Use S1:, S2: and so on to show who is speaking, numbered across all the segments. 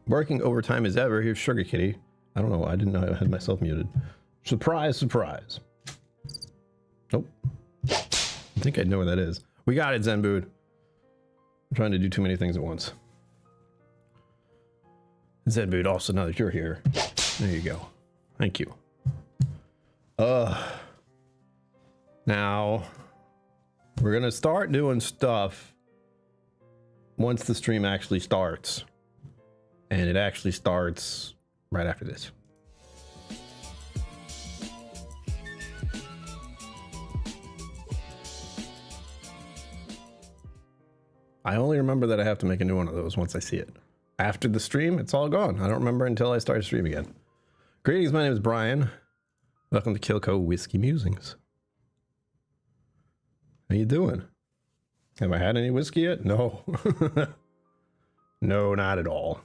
S1: Working overtime as ever. Here's Sugar Kitty. I don't know. I didn't know I had myself muted. Surprise, surprise. Nope. I think I know where that is. We got it, Zenbood. I'm trying to do too many things at once. Zenbood, also, now that you're here. There you go. Thank you. Now, we're going to start doing stuff once the stream actually starts. And it actually starts right after this. I only remember that I have to make a new one of those once I see it. After the stream, it's all gone. I don't remember until I start stream again. Greetings, my name is Brian. Welcome to KillCo Whiskey Musings. How you doing? Have I had any whiskey yet? No. No, not at all.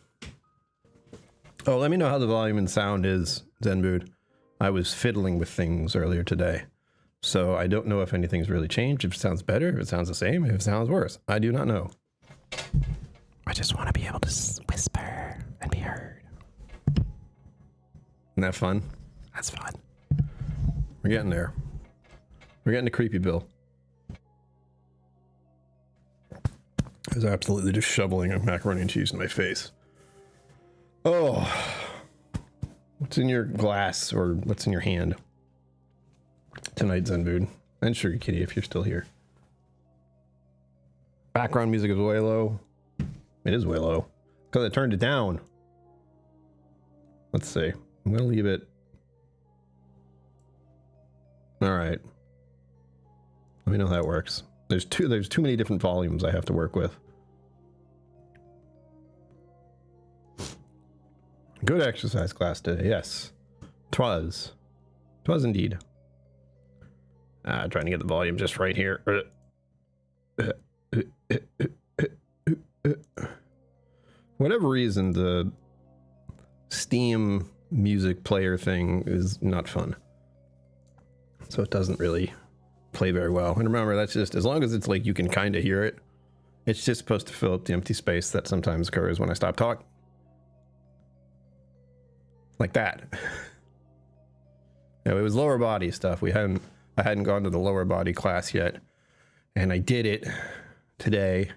S1: Oh, let me know how the volume and sound is, Zenbood. I was fiddling with things earlier today, so I don't know if anything's really changed, if it sounds better, if it sounds the same, if it sounds worse. I do not know. I just want to be able to whisper and be heard. Isn't that fun? That's fun. We're getting there. We're getting to Creepy Bill. I was absolutely just shoveling a macaroni and cheese in my face. Oh, what's in your glass or what's in your hand tonight, Zenbood? And Sugar Kitty, if you're still here. Background music is way low. It is way low because I turned it down. Let's see. I'm gonna leave it. All right. Let me know how that works. There's too many different volumes I have to work with. Good exercise class today, yes. Twas indeed. Trying to get the volume just right here. Whatever reason, the Steam music player thing is not fun. So it doesn't really play very well. And remember, that's just, as long as it's like you can kind of hear it, it's just supposed to fill up the empty space that sometimes occurs when I stop talking. Like that. No, it was lower body stuff. I hadn't gone to the lower body class yet, and I did it today.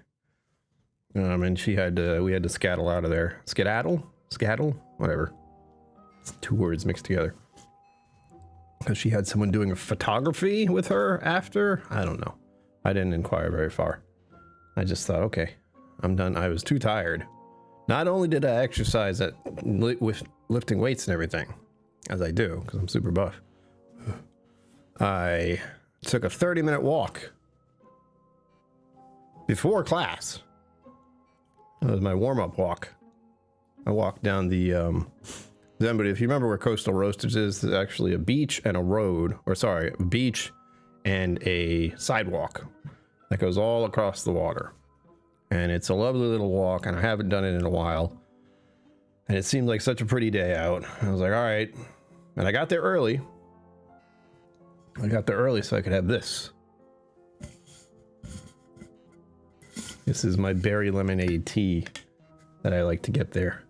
S1: And we had to skedaddle out of there. Skedaddle, whatever. It's two words mixed together. Because she had someone doing a photography with her after. I don't know. I didn't inquire very far. I just thought, okay, I'm done. I was too tired. Not only did I exercise with lifting weights and everything, as I do, because I'm super buff, I took a 30-minute walk before class. That was my warm-up walk. I walked down the, but if you remember where Coastal Roasters is, there's actually a beach and a road, or sorry, a beach and a sidewalk that goes all across the water. And it's a lovely little walk, and I haven't done it in a while. And it seemed like such a pretty day out. I was like, all right. And I got there early. So I could have this. This is my berry lemonade tea that I like to get there.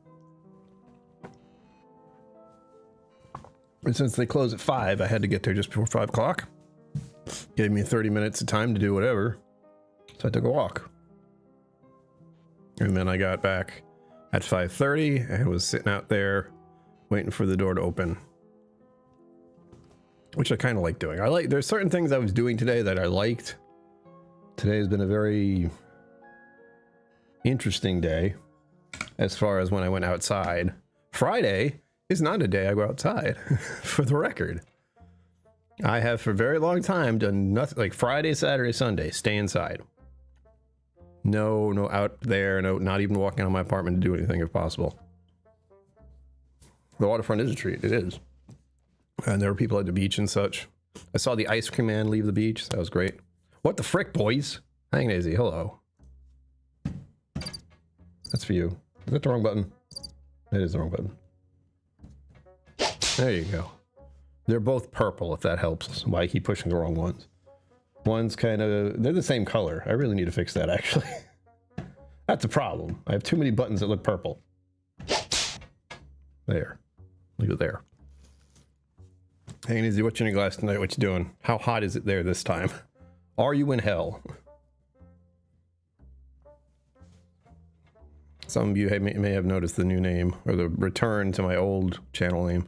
S1: And since they close at 5, I had to get there just before 5 o'clock. Gave me 30 minutes of time to do whatever. So I took a walk. And then I got back at 5:30 and was sitting out there waiting for the door to open. Which I kind of like doing. There's certain things I was doing today that I liked. Today has been a very interesting day as far as when I went outside. Friday is not a day I go outside, for the record. I have for a very long time done nothing like Friday, Saturday, Sunday, stay inside. No out there, no, not even walking out of my apartment to do anything if possible. The waterfront is a treat, it is. And there were people at the beach and such. I saw the ice cream man leave the beach, so that was great. What the frick, boys? Hang Daisy, hello. That's for you. Is that the wrong button? That is the wrong button. There you go. They're both purple, if that helps. Why I keep pushing the wrong ones. One's kind of, they're the same color. I really need to fix that, actually. That's a problem. I have too many buttons that look purple. There. Leave it there. Hanging easy. What's in your glass tonight? What you doing? How hot is it there this time? Are you in hell? Some of you may have noticed the new name, or the return to my old channel name,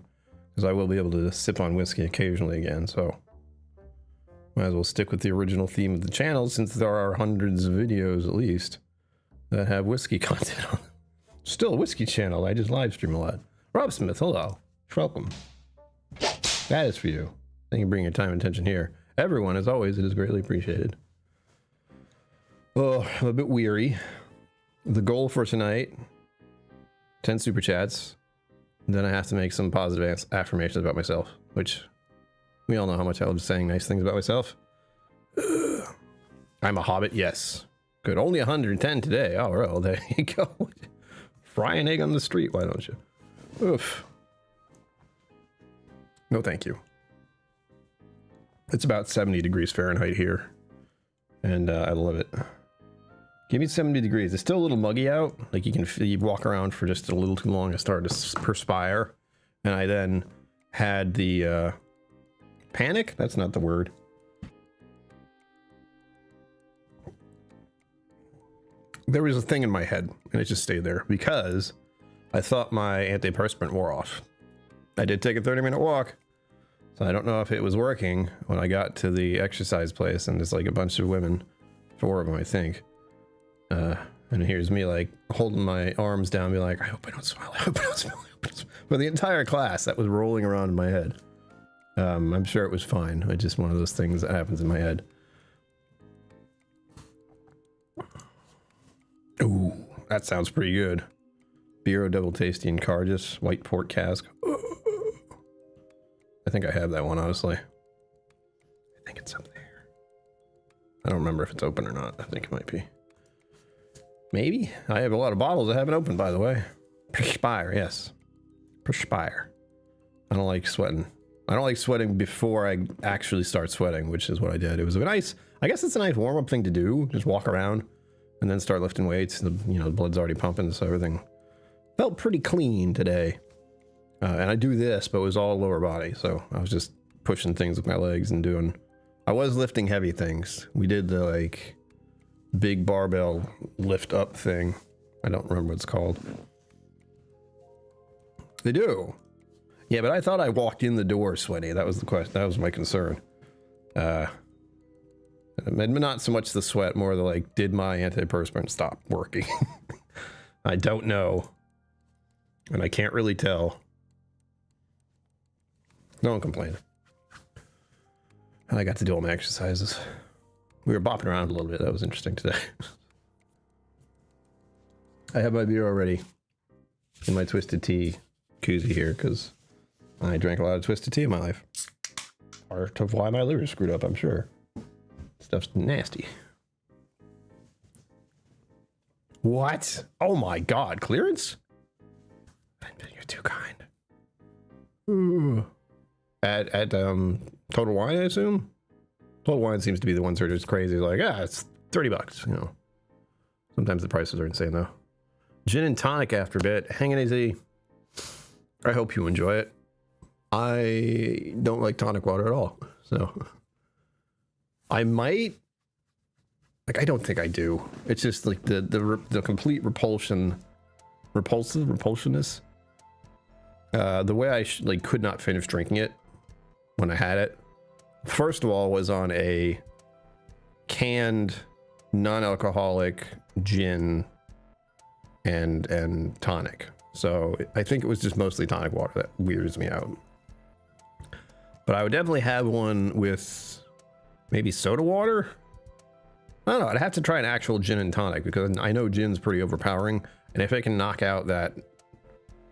S1: because I will be able to sip on whiskey occasionally again, so might as well stick with the original theme of the channel, since there are hundreds of videos at least that have whiskey content on them. Still a whiskey channel, I just live stream a lot. Rob Smith, hello. Welcome. That is for you. Thank you for bringing your time and attention here. Everyone, as always, it is greatly appreciated. Oh, I'm a bit weary. The goal for tonight, 10 super chats. Then I have to make some positive affirmations about myself, which we all know how much I love saying nice things about myself. I'm a hobbit, yes. Good, only 110 today. Oh, well, there you go. Fry an egg on the street, why don't you? Oof. No, thank you. It's about 70 degrees Fahrenheit here, and I love it. Give me 70 degrees. It's still a little muggy out. Like you walk around for just a little too long and start to perspire. And I then had the panic. That's not the word. There was a thing in my head and it just stayed there because I thought my antiperspirant wore off. I did take a 30-minute walk. So I don't know if it was working when I got to the exercise place and there's like a bunch of women, 4 of them, I think. And here's me like holding my arms down, be like, I hope I don't smell, I hope I don't smell, I hope I don't smell. For the entire class, that was rolling around in my head. I'm sure it was fine. It's just one of those things that happens in my head. Ooh, that sounds pretty good. Bureau Double Tasty and Cargis, white port cask. I think I have that one, honestly. I think it's up there. I don't remember if it's open or not. I think it might be. Maybe. I have a lot of bottles I haven't opened, by the way. Perspire, yes. Perspire. I don't like sweating. I don't like sweating before I actually start sweating, which is what I did. It was a nice, I guess it's a nice warm-up thing to do. Just walk around and then start lifting weights. The, you know, the blood's already pumping, so everything felt pretty clean today. And I do this, but it was all lower body. So I was just pushing things with my legs and doing, I was lifting heavy things. We did the like big barbell lift up thing. I don't remember what it's called. They do. Yeah, but I thought I walked in the door sweaty. That was the question. That was my concern. Not so much the sweat, more the like, did my antiperspirant stop working? I don't know. And I can't really tell. No one complained. I got to do all my exercises. We were bopping around a little bit. That was interesting today. I have my beer already in my Twisted Tea koozie here because I drank a lot of Twisted Tea in my life. Part of why my liver's screwed up, I'm sure. Stuff's nasty. What? Oh my god, clearance? You're too kind. Ooh. At Total Wine, I assume? Total Wine seems to be the ones that are just crazy. Like, it's 30 bucks, you know. Sometimes the prices are insane, though. Gin and tonic after a bit. Hanging easy. I hope you enjoy it. I don't like tonic water at all, so I might. Like, I don't think I do. It's just like the complete repulsiveness. The way I like could not finish drinking it when I had it. First of all, was on a canned non-alcoholic gin and tonic. So I think it was just mostly tonic water that weirds me out. But I would definitely have one with maybe soda water. I don't know. I'd have to try an actual gin and tonic because I know gin's pretty overpowering. And if I can knock out that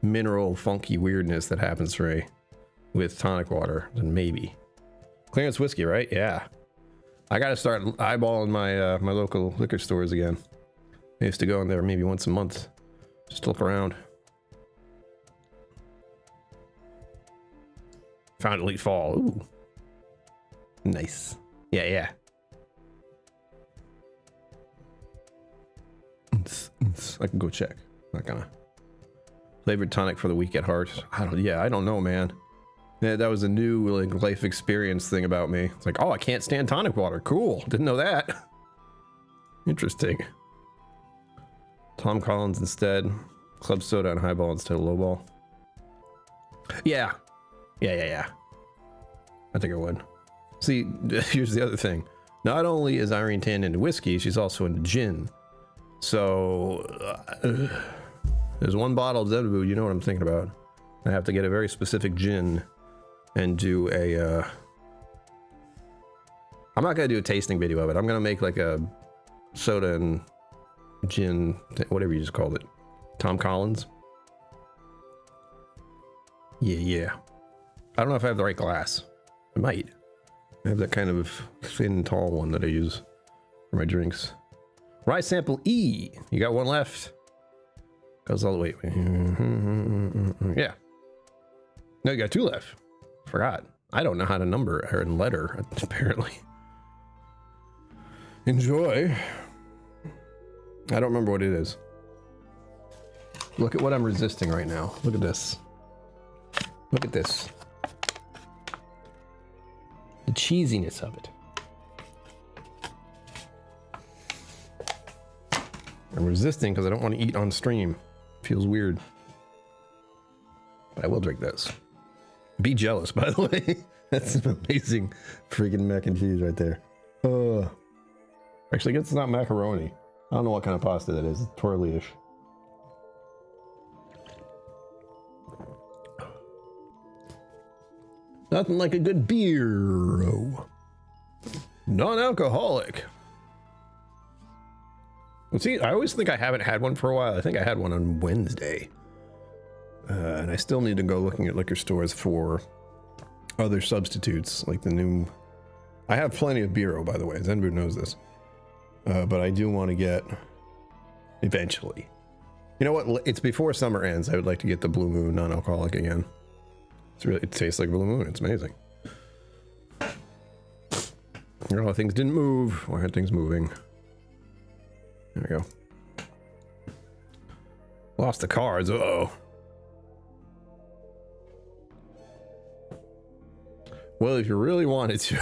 S1: mineral funky weirdness that happens for me with tonic water, then maybe. Clearance whiskey, right? Yeah. I gotta start eyeballing my my local liquor stores again. I used to go in there maybe once a month, just to look around. Found Elite Fall. Ooh, nice. Yeah, yeah. I can go check. Not gonna. Flavored tonic for the weak at heart. I don't know, man. Yeah, that was a new like life experience thing about me. It's like, oh, I can't stand tonic water. Cool. Didn't know that. Interesting. Tom Collins instead. Club soda and highball instead of lowball. Yeah. Yeah. I think I would. See, here's the other thing. Not only is Irene Tan into whiskey, she's also into gin. So, there's one bottle of Zenbu, you know what I'm thinking about. I have to get a very specific gin and do a, I'm not going to do a tasting video of it. I'm going to make like a soda and gin, whatever you just called it. Tom Collins. Yeah. I don't know if I have the right glass. I might. I have that kind of thin, tall one that I use for my drinks. Rye sample E. You got one left. Goes all the way. Yeah. No, you got two left. Forgot. I don't know how to number or letter, apparently. Enjoy. I don't remember what it is. Look at what I'm resisting right now. Look at this. Look at this. The cheesiness of it. I'm resisting because I don't want to eat on stream. Feels weird. But I will drink this. Be jealous, by the way. That's an amazing freaking mac and cheese right there. Actually, I guess it's not macaroni. I don't know what kind of pasta that is. It's twirly-ish. Nothing like a good beer. Non-alcoholic. See, I always think I haven't had one for a while. I think I had one on Wednesday. And I still need to go looking at liquor stores for other substitutes, like the new... I have plenty of Biro, by the way. Zenbu knows this. But I do want to get... Eventually. You know what? It's before summer ends. I would like to get the Blue Moon non-alcoholic again. It tastes like Blue Moon. It's amazing. Oh, things didn't move. Why aren't things moving? There we go. Lost the cards. Uh-oh. Well, if you really wanted to,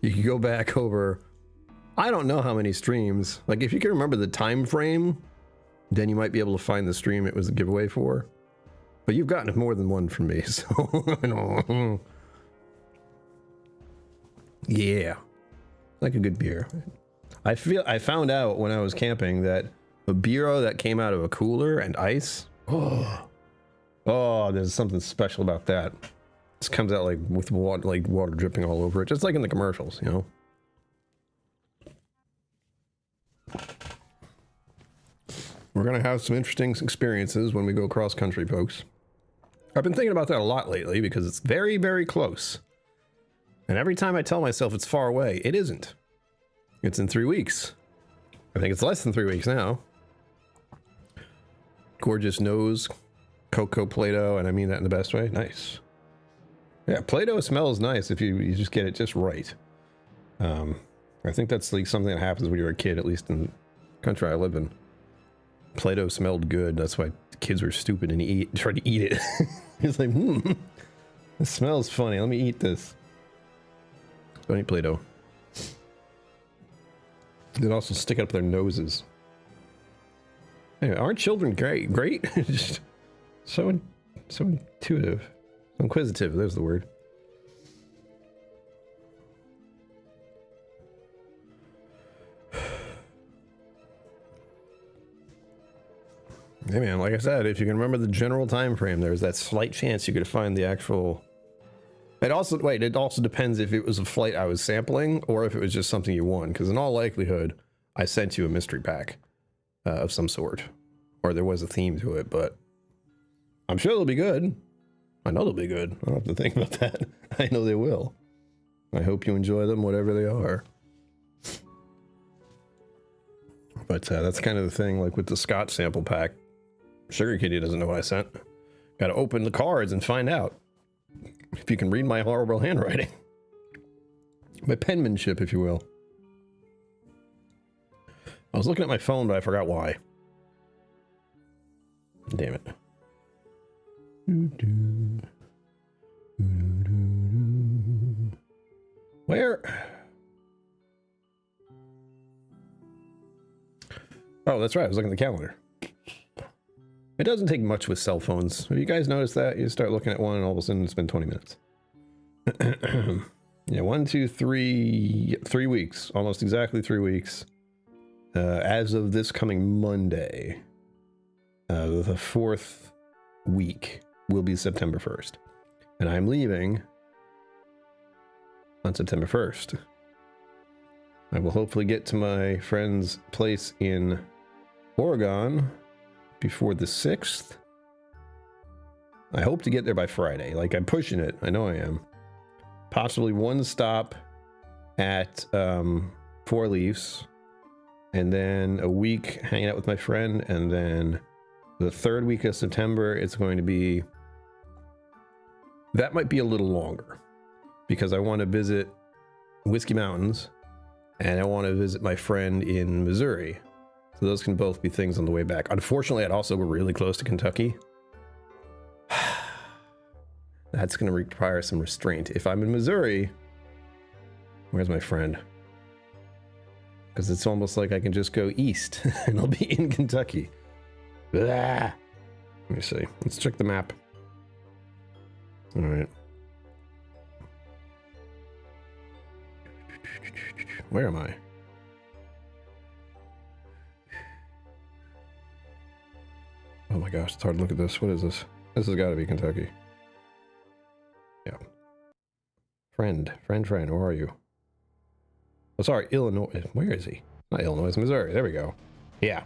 S1: you could go back over, I don't know how many streams. Like, if you can remember the time frame, then you might be able to find the stream it was a giveaway for. But you've gotten more than one from me, so I don't. Yeah. Like a good beer. I found out when I was camping that a beer that came out of a cooler and ice. Oh, there's something special about that. This comes out like with water, like water dripping all over it, just like in the commercials, you know. We're gonna have some interesting experiences when we go cross country, folks. I've been thinking about that a lot lately because it's very, very close. And every time I tell myself it's far away, it isn't. It's in 3 weeks. I think it's less than 3 weeks now. Gorgeous nose, cocoa Play-Doh, and I mean that in the best way. Nice. Yeah, Play-Doh smells nice if you just get it just right. I think that's like something that happens when you're a kid, at least in the country I live in. Play-Doh smelled good. That's why kids were stupid and tried to eat it. It's like, this smells funny. Let me eat this. Don't eat Play-Doh. They'd also stick up their noses. Anyway, aren't children great? Just so intuitive. Inquisitive, there's the word. Hey man, like I said, if you can remember the general time frame, there's that slight chance you could find the actual... It also depends if it was a flight I was sampling or if it was just something you won, because in all likelihood, I sent you a mystery pack of some sort. Or there was a theme to it, but I'm sure they'll be good. I know they'll be good. I don't have to think about that. I know they will. I hope you enjoy them, whatever they are. But that's kind of the thing, like with the Scotch sample pack. Sugar Kitty doesn't know what I sent. Got to open the cards and find out. If you can read my horrible handwriting. My penmanship, if you will. I was looking at my phone, but I forgot why. Damn it. Where? Oh, that's right. I was looking at the calendar. It doesn't take much with cell phones. Have you guys noticed that? You start looking at one and all of a sudden it's been 20 minutes. Yeah, 1, 2, 3 weeks. Almost exactly 3 weeks. As of this coming Monday, the 4th week will be September 1st. And I'm leaving on September 1st. I will hopefully get to my friend's place in Oregon before the 6th. I hope to get there by Friday. Like, I'm pushing it. I know I am. Possibly one stop at Four Leaves, and then a week hanging out with my friend, and then the 3rd week of September, it's going to be... That might be a little longer, because I want to visit Whiskey Mountains, and I want to visit my friend in Missouri. So those can both be things on the way back. Unfortunately, I'd also go really close to Kentucky. That's going to require some restraint. If I'm in Missouri, where's my friend? Because it's almost like I can just go east and I'll be in Kentucky. Blah. Let me see. Let's check the map. All right. Where am I? Oh my gosh, it's hard to look at this. What is this? This has got to be Kentucky. Yeah. Friend, where are you? Oh, sorry, Illinois. Where is he? Not Illinois, Missouri. There we go. Yeah.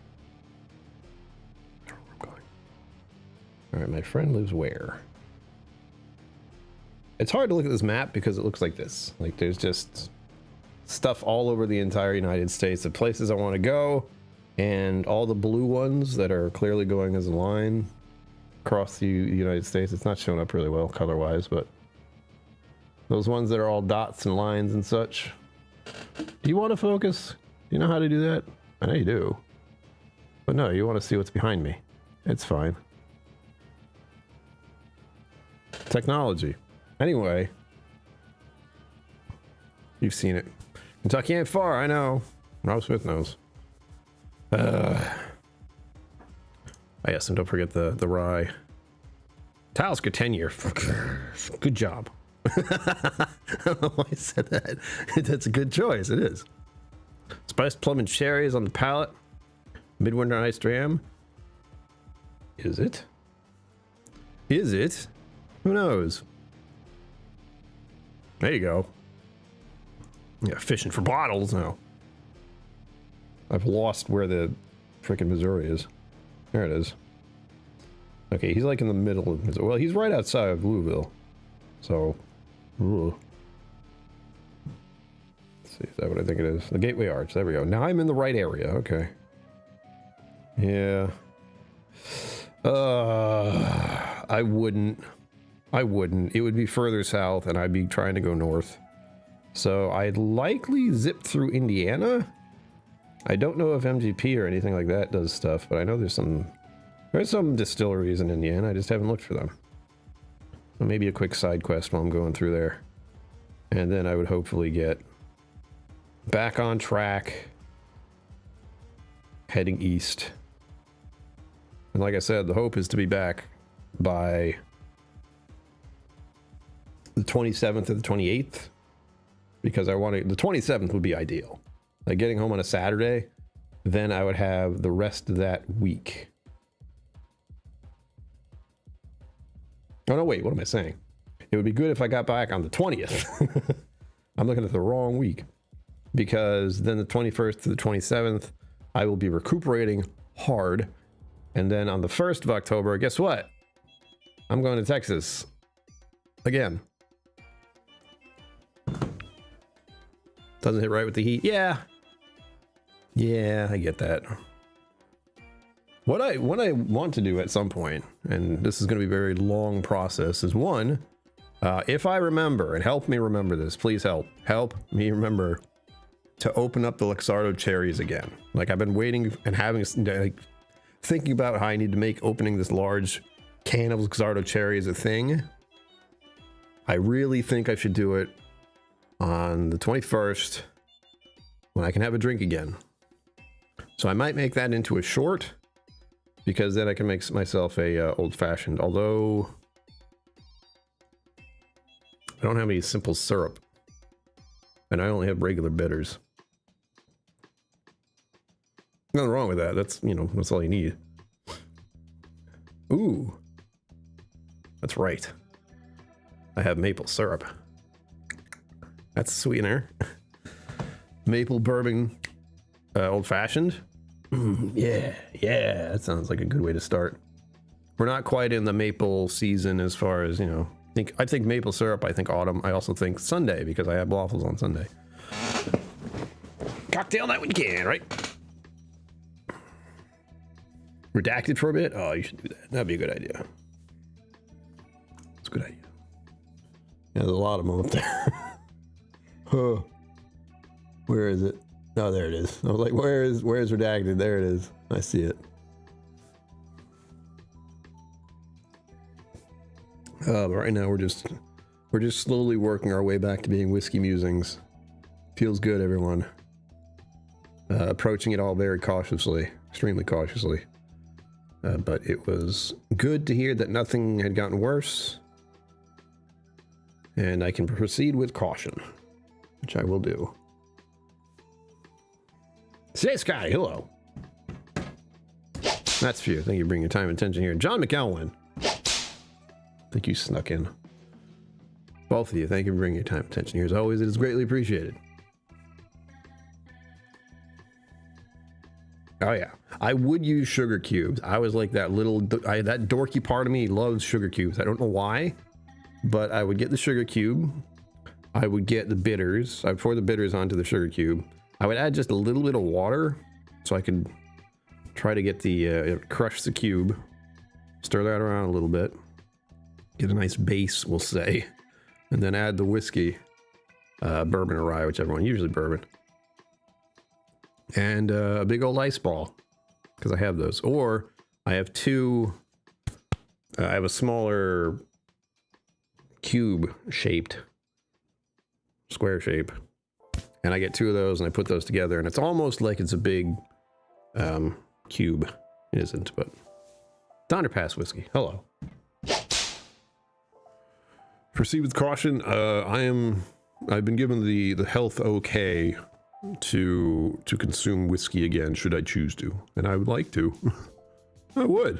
S1: I don't know where I'm going. All right, my friend lives where? It's hard to look at this map because it looks like this. Like, there's just stuff all over the entire United States of places I want to go, and all the blue ones that are clearly going as a line across the United States. It's not showing up really well color-wise, but those ones that are all dots and lines and such. Do you want to focus? Do you know how to do that? I know you do. But no, you want to see what's behind me. It's fine. Technology. Anyway. You've seen it. Kentucky ain't far, I know. Rob Smith knows. Oh yes, and don't forget the rye. Talisker tenure. Good job. I don't know why I said that. That's a good choice. It is. Spiced plum and cherries on the palate. Midwinter iced ram. Is it? Is it? Who knows? There you go. Yeah, fishing for bottles now. I've lost where the frickin' Missouri is. There it is. Okay, he's like in the middle of Missouri. Well, he's right outside of Louisville. So, ooh. Let's see, is that what I think it is? The Gateway Arch. There we go. Now I'm in the right area. Okay. Yeah. I wouldn't. It would be further south, and I'd be trying to go north. So I'd likely zip through Indiana. I don't know if MGP or anything like that does stuff, but I know there's some distilleries in Indiana. I just haven't looked for them. So maybe a quick side quest while I'm going through there. And then I would hopefully get back on track, heading east. And like I said, the hope is to be back by the 27th or the 28th, because I want to, the 27th would be ideal. Like getting home on a Saturday, then I would have the rest of that week. Oh no, wait, what am I saying? It would be good if I got back on the 20th. I'm looking at the wrong week, because then the 21st to the 27th, I will be recuperating hard. And then on the 1st of October, guess what? I'm going to Texas again. Doesn't hit right with the heat. Yeah, I get that. What I want to do at some point, and this is going to be a very long process, is one, if I remember, and help me remember this, please help me remember to open up the Luxardo cherries again. Like I've been waiting and having, like, thinking about how I need to make opening this large can of Luxardo cherry is a thing. I really think I should do it on the 21st when I can have a drink again. So I might make that into a short, because then I can make myself a old-fashioned, although I don't have any simple syrup, and I only have regular bitters. Nothing wrong with that. That's, you know, that's all you need. Ooh, that's right. I have maple syrup. That's a sweetener. Maple bourbon, old-fashioned. Yeah, that sounds like a good way to start. We're not quite in the maple season as far as, you know, I think maple syrup, I think autumn. I also think Sunday, because I have waffles on Sunday. Cocktail night when you can, right? Redacted for a bit? Oh, you should do that. That'd be a good idea. It's a good idea. Yeah, there's a lot of them up there. Huh. Where is it? Oh, there it is. I was like, where's redacted? There it is. I see it. But right now we're just slowly working our way back to being Whiskey Musings. Feels good, everyone. Approaching it all very cautiously, extremely cautiously. But it was good to hear that nothing had gotten worse. And I can proceed with caution, which I will do. Say, Scotty, hello. That's for you. Thank you for bringing your time and attention here. John McElwain. I think you snuck in. Both of you, thank you for bringing your time and attention here. As always, it is greatly appreciated. Oh yeah, I would use sugar cubes. I was like that little, that dorky part of me loves sugar cubes. I don't know why, but I would get the sugar cube. I would get the bitters. I would pour the bitters onto the sugar cube. I would add just a little bit of water so I could try to get the, crush the cube, stir that around a little bit, get a nice base, we'll say, and then add the whiskey, bourbon or rye, whichever one, usually bourbon. And a big old ice ball, because I have those. Or I have two, I have a smaller cube shaped, square shape. And I get two of those and I put those together and it's almost like it's a big cube. It isn't, but it's Underpass whiskey. Hello. Proceed with caution. I've been given the health okay to consume whiskey again, should I choose to. And I would like to. I would.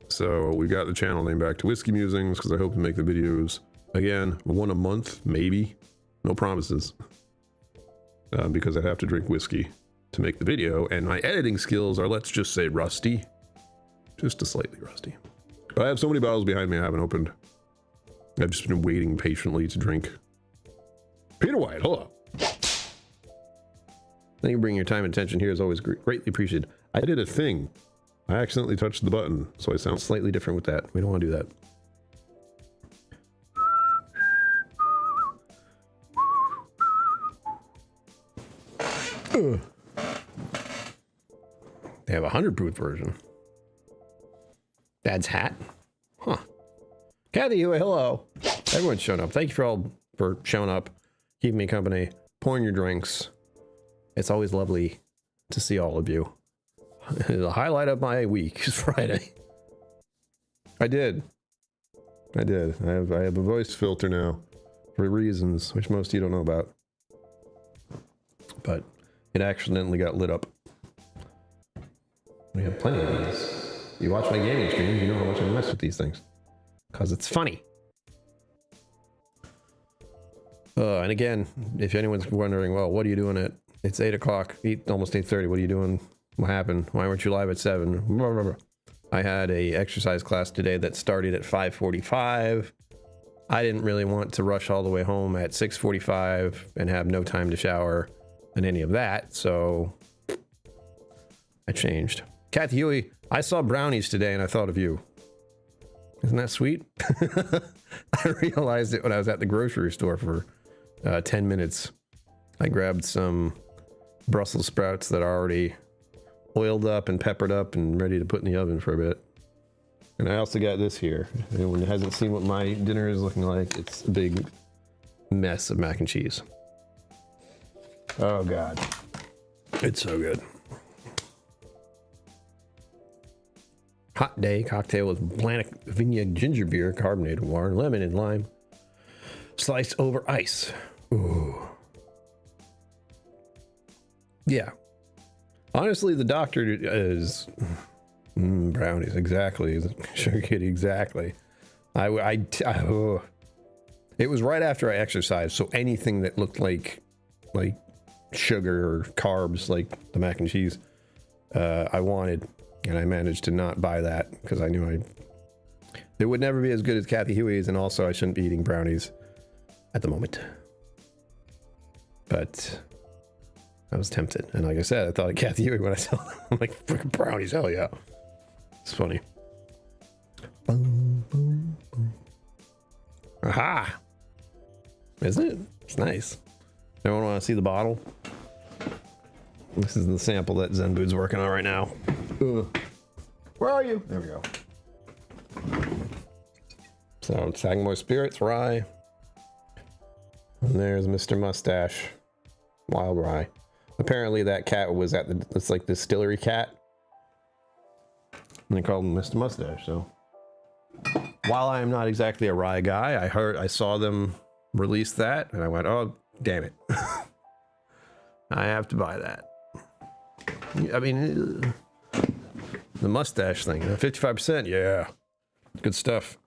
S1: So we got the channel name back to Whiskey Musings because I hope to make the videos again, one a month, maybe. No promises. Because I'd have to drink whiskey to make the video, and my editing skills are, let's just say, rusty. Just a slightly rusty. But I have so many bottles behind me I haven't opened. I've just been waiting patiently to drink. Peter White, hello. Thank you for bringing your time and attention here, is always greatly appreciated. I did a thing. I accidentally touched the button, so I sound slightly different with that. We don't want to do that. They have a 100 proof version. Dad's hat. Huh. Kathy, hello. Everyone's shown up. Thank you for showing up, keeping me company, pouring your drinks. It's always lovely to see all of you. The highlight of my week is Friday. I did. I have a voice filter now for reasons which most of you don't know about. But it accidentally got lit up. We have plenty of these. You watch my gaming streams, you know how much I mess with these things. Because it's funny. And again, if anyone's wondering, well, what are you doing at, it's 8 o'clock, almost 8:30, what are you doing? What happened? Why weren't you live at 7? Blah, blah, blah. I had a exercise class today that started at 5:45. I didn't really want to rush all the way home at 6:45 and have no time to shower and any of that, so I changed. Kathy Huey, I saw brownies today and I thought of you. Isn't that sweet? I realized it when I was at the grocery store for 10 minutes. I grabbed some Brussels sprouts that are already oiled up and peppered up and ready to put in the oven for a bit. And I also got this here. Anyone who hasn't seen what my dinner is looking like, it's a big mess of mac and cheese. Oh God. It's so good. Hot day cocktail with Atlantic Vineyard ginger beer, carbonated water, lemon and lime. Sliced over ice. Ooh. Yeah. Honestly, the doctor is brownies. Exactly. Sugar kitty. Exactly. Oh. It was right after I exercised, so anything that looked like sugar or carbs, like the mac and cheese, I wanted, and I managed to not buy that because I knew it would never be as good as Kathy Huey's, and also I shouldn't be eating brownies at the moment. But I was tempted, and like I said, I thought of Kathy Huey when I saw them. I'm like, freaking brownies, hell yeah. It's funny. Boom, boom, boom. Aha! Isn't it? It's nice. Everyone want to see the bottle? This is the sample that Zen Bood's working on right now. Ugh. Where are you? There we go. So, Sagamore Spirits, rye. And there's Mr. Mustache, wild rye. Apparently that cat was at it's like distillery cat. And they called him Mr. Mustache, so. While I am not exactly a rye guy, I saw them release that, and I went, oh, damn it. I have to buy that. I mean, the mustache thing, 55%, yeah. Good stuff.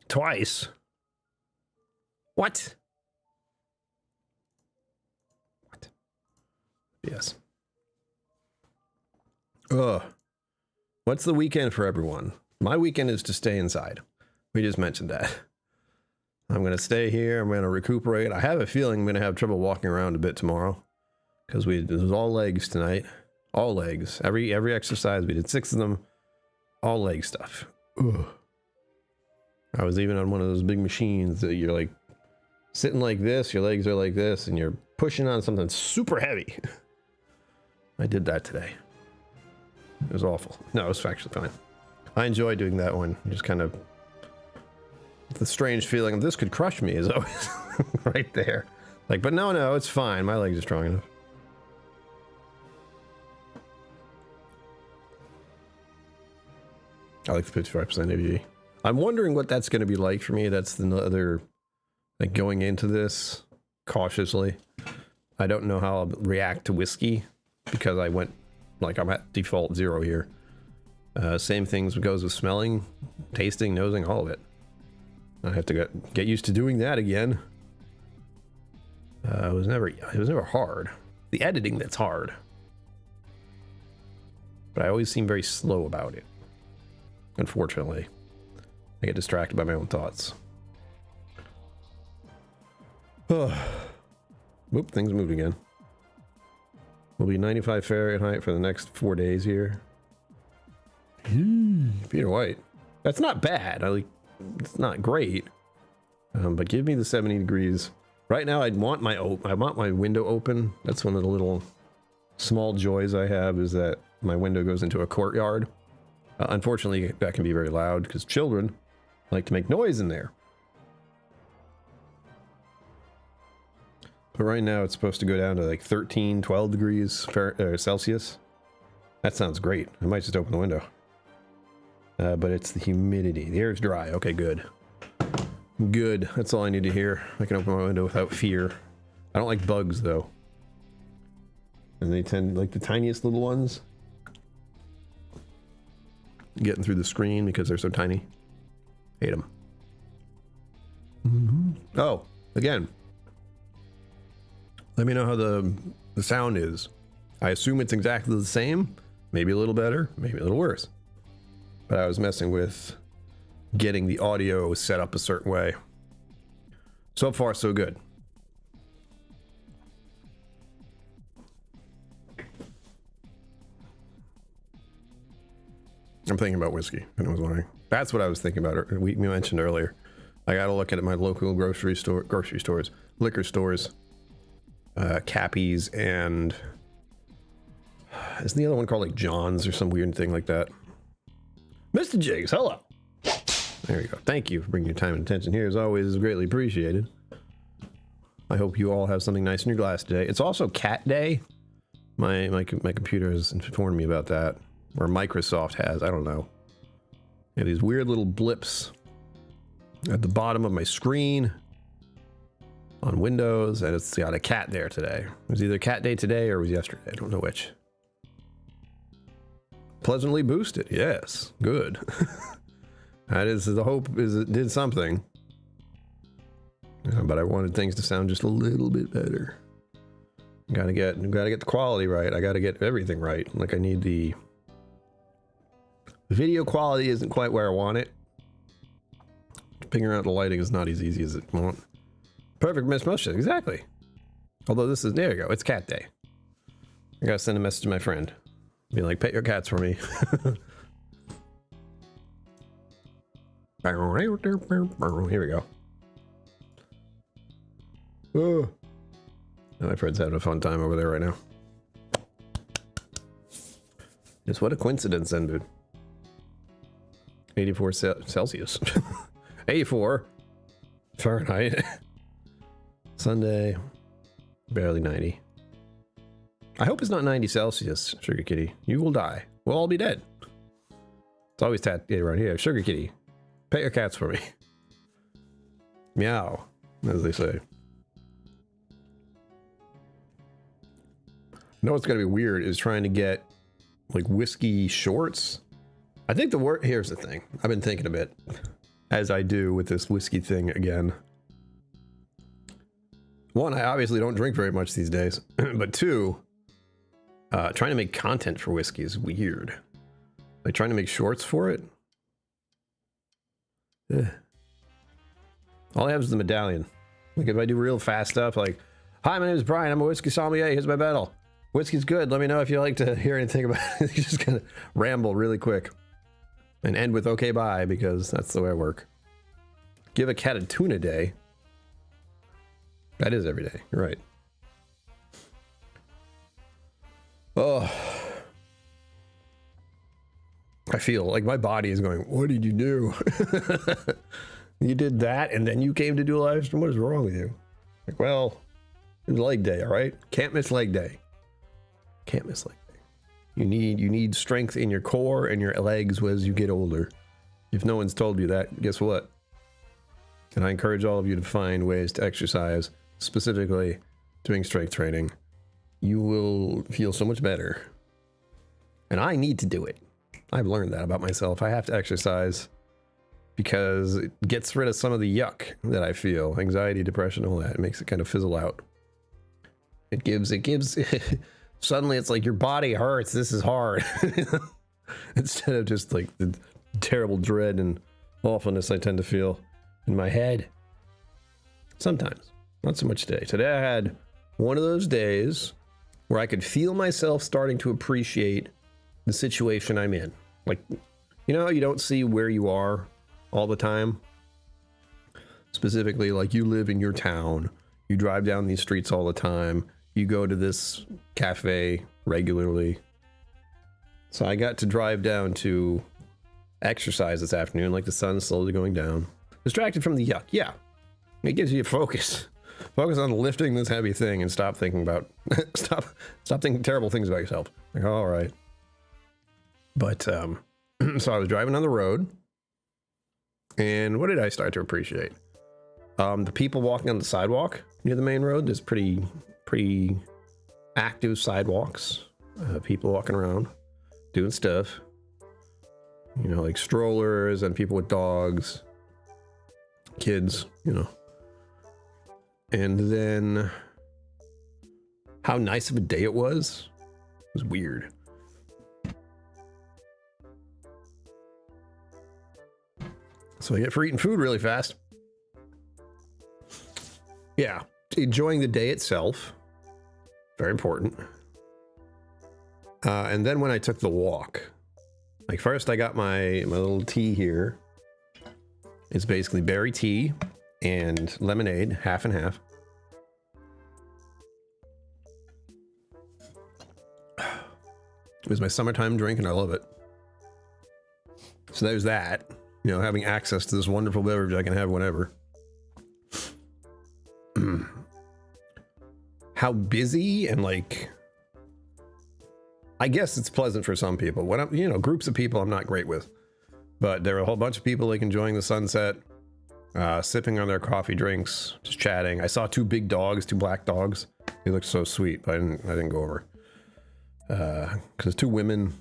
S1: Twice? What? What? Yes. Ugh. What's the weekend for everyone? My weekend is to stay inside. We just mentioned that. I'm going to stay here. I'm going to recuperate. I have a feeling I'm going to have trouble walking around a bit tomorrow. Because it was all legs tonight. All legs. Every exercise, we did 6 of them. All leg stuff. Ugh. I was even on one of those big machines that you're like sitting like this, your legs are like this, and you're pushing on something super heavy. I did that today. It was awful. No, it was actually fine. I enjoy doing that one. Just kind of the strange feeling of this could crush me is always right there. Like, but no, it's fine. My legs are strong enough. I like the 55% ABV. I'm wondering what that's going to be like for me. That's another, like, going into this cautiously. I don't know how I'll react to whiskey because I went, like, I'm at default 0 here. Same things goes with smelling, tasting, nosing, all of it. I have to get used to doing that again. It was never hard. The editing that's hard. But I always seem very slow about it. Unfortunately. I get distracted by my own thoughts. Whoop, things moved again. We'll be 95 Fahrenheit for the next 4 days here. Peter White. That's not bad. It's not great. But give me the 70 degrees. Right now, I want my window open. That's one of the little small joys I have, is that my window goes into a courtyard. Unfortunately, that can be very loud because children like to make noise in there. But right now, it's supposed to go down to like 13, 12 degrees Celsius. That sounds great. I might just open the window. But it's the humidity. The air is dry. Okay, good. Good. That's all I need to hear. I can open my window without fear. I don't like bugs, though. And they tend, like the tiniest little ones, getting through the screen because they're so tiny. Hate them. Oh, again. Let me know how the sound is. I assume it's exactly the same. Maybe a little better, maybe a little worse. But I was messing with getting the audio set up a certain way. So far, so good. I'm thinking about whiskey, and I was wondering. That's what I was thinking about. We mentioned earlier. I got to look at my local grocery stores, liquor stores, Cappies, and Isn't the other one called like John's or some weird thing like that? Mr. Jigs, hello. There you go. Thank you for bringing your time and attention here. As always, is greatly appreciated. I hope you all have something nice in your glass today. It's also Cat Day. My computer has informed me about that. Or Microsoft has. I don't know. Yeah, these weird little blips at the bottom of my screen on Windows, and it's got a cat there today. It was either Cat Day today or it was yesterday. I don't know which. Pleasantly boosted. Yes. Good. That is the hope, is it did something. Yeah, but I wanted things to sound just a little bit better. Gotta get the quality right. I gotta get everything right. Like I need the video quality isn't quite where I want it. Figuring out the lighting is not as easy as it want. Perfect mismotion, exactly. Although this is, there you go, it's cat day. I gotta send a message to my friend. Be like, pet your cats for me. Here we go. Oh. My friend's having a fun time over there right now. Just what a coincidence then, dude. 84 Celsius. 84 Fahrenheit. Sunday, barely 90. I hope it's not 90 Celsius, Sugar Kitty. You will die. We'll all be dead. It's always tat around here. Sugar Kitty, pet your cats for me. Meow, as they say. You know what's gonna be weird is trying to get like whiskey shorts. I think the word, here's the thing. I've been thinking a bit, as I do with this whiskey thing again. One, I obviously don't drink very much these days, but two, trying to make content for whiskey is weird. Like trying to make shorts for it. All I have is the medallion. Like if I do real fast stuff like, hi, my name is Brian, I'm a whiskey sommelier, here's my medal. Whiskey's good, let me know if you like to hear anything about it. You just kind of ramble really quick. And end with okay bye, because that's the way I work. Give a cat a tuna day. That is every day, you're right. Oh. I feel like my body is going, what did you do? You did that and then you came to do a live stream? What is wrong with you? Like, well, it's leg day, all right? Can't miss leg day. Can't miss leg day. You need strength in your core and your legs as you get older. If no one's told you that, guess what? And I encourage all of you to find ways to exercise, specifically doing strength training. You will feel so much better. And I need to do it. I've learned that about myself. I have to exercise because it gets rid of some of the yuck that I feel. Anxiety, depression, all that. It makes it kind of fizzle out. It gives suddenly it's like your body hurts. This is hard. Instead of just like the terrible dread and awfulness I tend to feel in my head. Sometimes. Not so much today. Today I had one of those days where I could feel myself starting to appreciate the situation I'm in. Like, you know, you don't see where you are all the time. Specifically, like you live in your town, you drive down these streets all the time, you go to this cafe regularly. So I got to drive down to exercise this afternoon, like the sun's slowly going down. Distracted from the yuck, yeah. It gives you a focus. Focus on lifting this heavy thing and stop thinking about, stop thinking terrible things about yourself. Like, all right. But, so I was driving on the road, and what did I start to appreciate? The people walking on the sidewalk near the main road. There's pretty active sidewalks. People walking around, doing stuff. You know, like strollers and people with dogs, kids, you know. And then how nice of a day it was. It was weird. So I get for eating food really fast. Yeah, enjoying the day itself. Very important. And then when I took the walk, like first I got my little tea here. It's basically berry tea and lemonade, half and half. was my summertime drink, and I love it. So there's that. You know, having access to this wonderful beverage I can have whenever. How busy and like, I guess it's pleasant for some people. When I'm, you know, groups of people I'm not great with, but there are a whole bunch of people like enjoying the sunset, sipping on their coffee drinks, just chatting. I saw two big dogs, two black dogs. They looked so sweet, but I didn't go over. Because two women,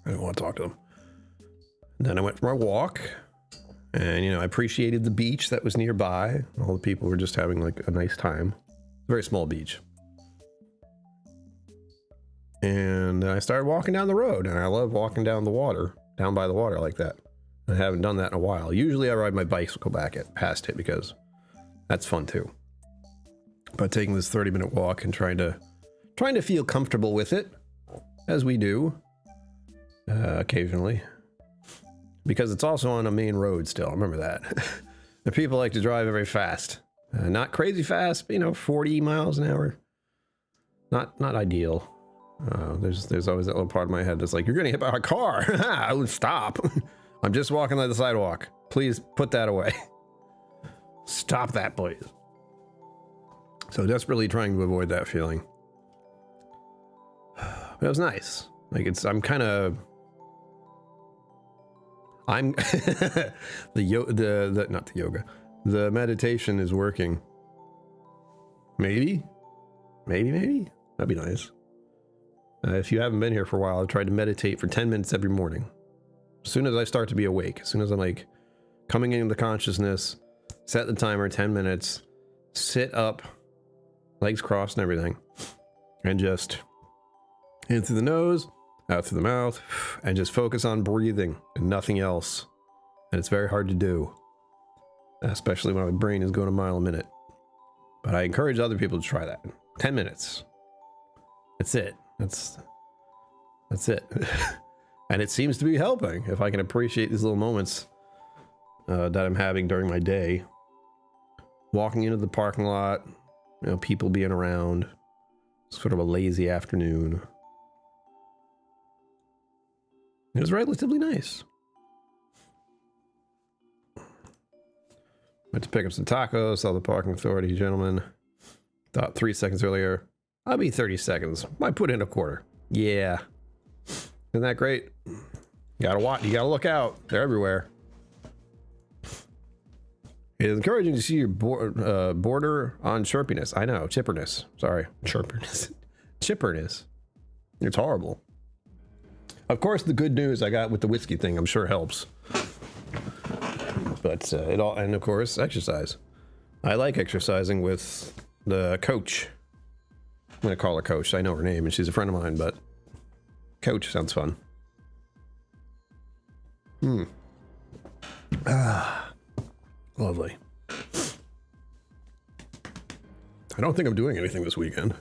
S1: I didn't want to talk to them. And then I went for my walk, and, you know, I appreciated the beach that was nearby. All the people were just having like a nice time. Very small beach. And I started walking down the road, and I love walking down the water, down by the water like that. I haven't done that in a while. Usually I ride my bicycle back past it because that's fun too. But taking this 30-minute walk and trying to feel comfortable with it, as we do occasionally, because it's also on a main road still. Remember that. The people like to drive very fast, not crazy fast, but, you know, 40 miles an hour. Not ideal. There's always that little part of my head that's like, you're gonna hit by a car. I would stop. I'm just walking on the sidewalk. Please put that away. Stop that, please. So desperately trying to avoid that feeling. But it was nice. Like, the meditation is working. Maybe. That'd be nice. If you haven't been here for a while, I've tried to meditate for 10 minutes every morning. As soon as I start to be awake, as soon as I'm like coming into consciousness, set the timer 10 minutes, sit up, legs crossed and everything, and just in through the nose, out through the mouth, and just focus on breathing and nothing else. And it's very hard to do, especially when my brain is going a mile a minute. But I encourage other people to try that. 10 minutes. That's it. That's it. And it seems to be helping if I can appreciate these little moments that I'm having during my day. Walking into the parking lot, you know, people being around, sort of a lazy afternoon. It was relatively nice. Went to pick up some tacos, saw the parking authority gentleman. Thought 3 seconds earlier, I'll be 30 seconds. I put in a quarter. Yeah. Isn't that great? You gotta watch, you gotta look out. They're everywhere. It is encouraging to see your border on chirpiness. I know, chipperness. Sorry, chirperness. Chipperness. It's horrible. Of course, the good news I got with the whiskey thing, I'm sure helps. But it all, and of course, exercise. I like exercising with the coach. I'm gonna call her Coach. I know her name, and she's a friend of mine, but Coach sounds fun. Lovely. I don't think I'm doing anything this weekend.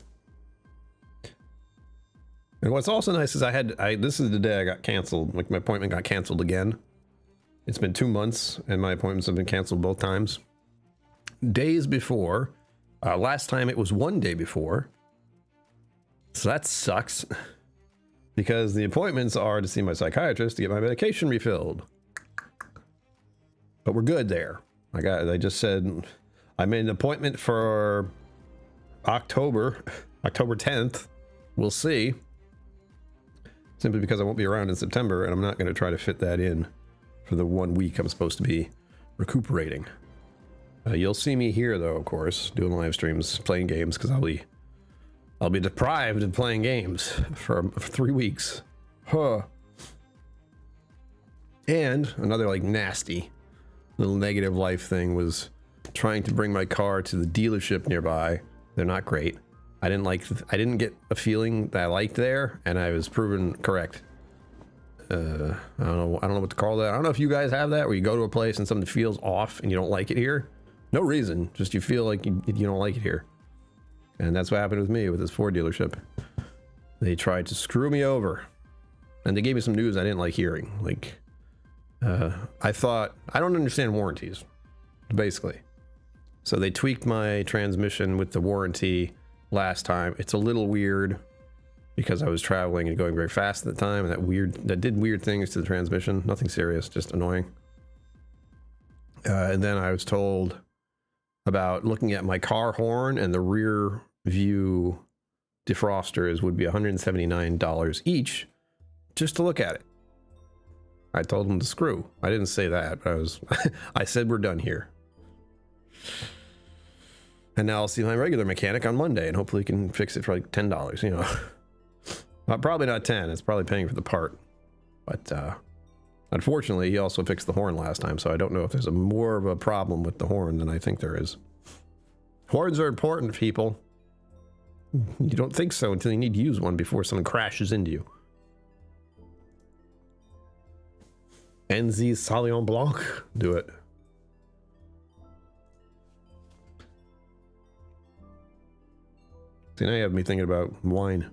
S1: And what's also nice is this is the day I got canceled. Like, my appointment got canceled again. It's been 2 months and my appointments have been canceled both times. Days before. Last time it was 1 day before. So that sucks. Because the appointments are to see my psychiatrist to get my medication refilled. But we're good there. I just said I made an appointment for October 10th. We'll see. Simply because I won't be around in September, and I'm not going to try to fit that in for the 1 week I'm supposed to be recuperating. You'll see me here, though, of course, doing live streams, playing games, because I'll be deprived of playing games for 3 weeks. Huh. And another like nasty little negative life thing was trying to bring my car to the dealership nearby. They're not great. I didn't get a feeling that I liked there, and I was proven correct. I don't know what to call that. I don't know if you guys have that, where you go to a place and something feels off and you don't like it here. No reason, just you feel like you don't like it here. And that's what happened with me with this Ford dealership. They tried to screw me over, and they gave me some news I didn't like hearing. Like, I thought, I don't understand warranties, basically. So they tweaked my transmission with the warranty last time. It's a little weird. because I was traveling and going very fast at the time, and that did weird things to the transmission. Nothing serious, just annoying. And then I was told about looking at my car horn, and the rear view defrosters would be $179 each just to look at it. I told them to screw. I didn't say that, but I said we're done here. And now I'll see my regular mechanic on Monday, and hopefully he can fix it for like $10, you know. Probably not 10, it's probably paying for the part. But unfortunately, he also fixed the horn last time, so I don't know if there's more of a problem with the horn than I think there is. Horns are important, people. You don't think so until you need to use one before someone crashes into you. NZ Sauvignon Blanc, do it. See, now you have me thinking about wine.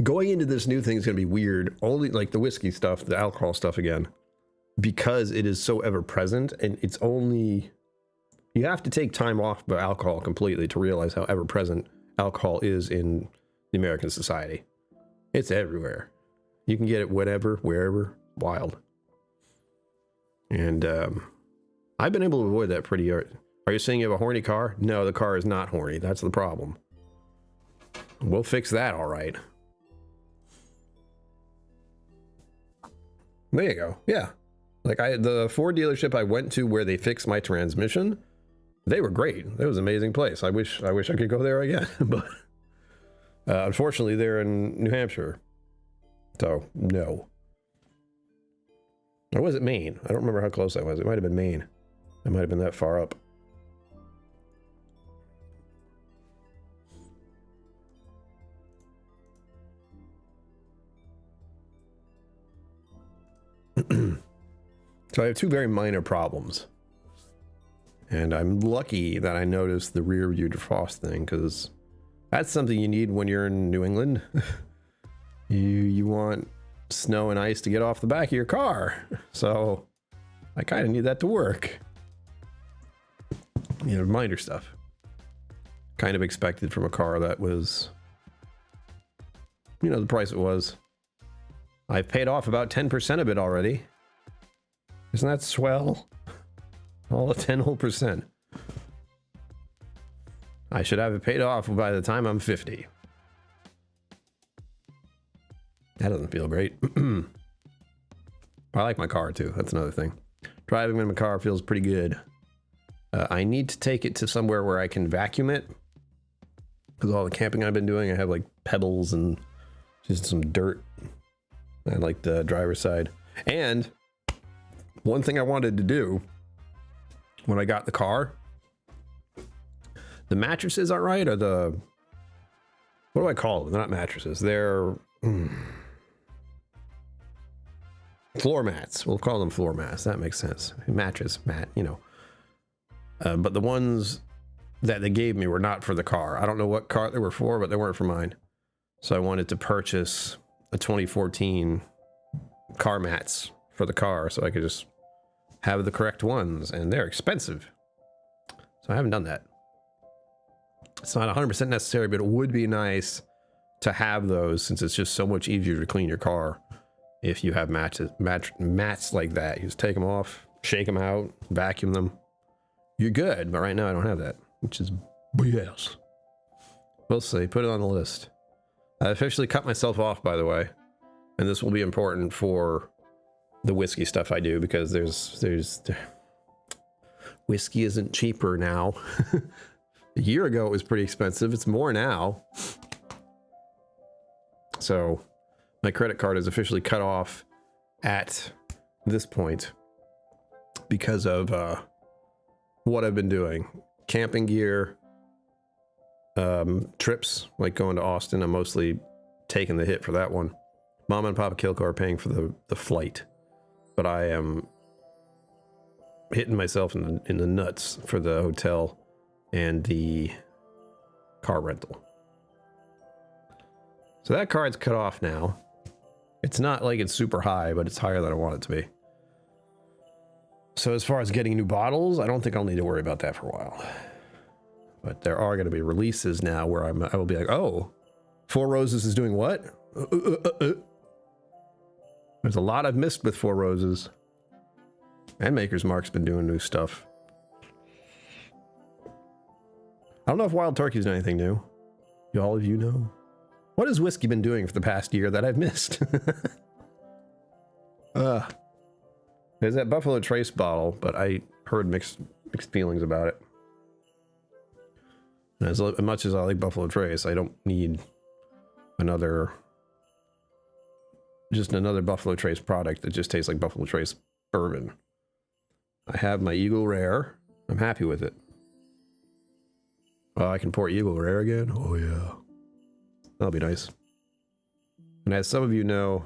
S1: Going into this new thing is going to be weird. Only like the whiskey stuff, the alcohol stuff again, because it is so ever present, and it's only, you have to take time off of alcohol completely to realize how ever present alcohol is in the American society. It's everywhere. You can get it whatever, wherever, wild. And I've been able to avoid that pretty. Are you saying you have a horny car? No, the car is not horny. That's the problem. We'll fix that, all right. There you go. Yeah. Like the Ford dealership I went to where they fixed my transmission, they were great. It was an amazing place. I wish I could go there again, but unfortunately they're in New Hampshire. So no. Or was it Maine? I don't remember how close I was. It might have been Maine. I might have been that far up. So I have two very minor problems, and I'm lucky that I noticed the rear view defrost thing, because that's something you need when you're in New England. you want snow and ice to get off the back of your car, so I kind of need that to work. You know, minor stuff. Kind of expected from a car that was, you know, the price it was. I've paid off about 10% of it already. Isn't that swell? All the 10 whole percent. I should have it paid off by the time I'm 50. That doesn't feel great. I like my car too. That's another thing. Driving in my car feels pretty good. I need to take it to somewhere where I can vacuum it, because all the camping I've been doing, I have like pebbles and just some dirt. I like the driver's side. And one thing I wanted to do when I got the car, the mattresses aren't right, or the, what do I call them? They're not mattresses. They're floor mats. We'll call them floor mats. That makes sense. Mattress, mat, you know. But the ones that they gave me were not for the car. I don't know what car they were for, but they weren't for mine. So I wanted to purchase a 2014 car mats for the car so I could just have the correct ones, and they're expensive. So I haven't done that. It's not 100% necessary, but it would be nice to have those, since it's just so much easier to clean your car if you have mats like that. You just take them off, shake them out, vacuum them. You're good, but right now I don't have that, which is BS. We'll see. Put it on the list. I officially cut myself off, by the way, and this will be important for the whiskey stuff I do, because there's whiskey isn't cheaper now. A year ago it was pretty expensive. It's more now. So my credit card is officially cut off at this point because of what I've been doing. Camping gear, trips, like going to Austin. I'm mostly taking the hit for that one. Mom and Papa KillCo are paying for the flight, but I am hitting myself in the nuts for the hotel and the car rental. So that card's cut off now. It's not like it's super high, but it's higher than I want it to be. So as far as getting new bottles, I don't think I'll need to worry about that for a while. But there are going to be releases now where I will be like, oh, Four Roses is doing what? There's a lot I've missed with Four Roses. And Maker's Mark's been doing new stuff. I don't know if Wild Turkey's done anything new. All of you know. What has whiskey been doing for the past year that I've missed? There's that Buffalo Trace bottle, but I heard mixed feelings about it. And as much as I like Buffalo Trace, I don't need just another Buffalo Trace product that just tastes like Buffalo Trace bourbon. I have my Eagle Rare. I'm happy with it. Oh, I can pour Eagle Rare again? Oh, yeah. That'll be nice. And as some of you know,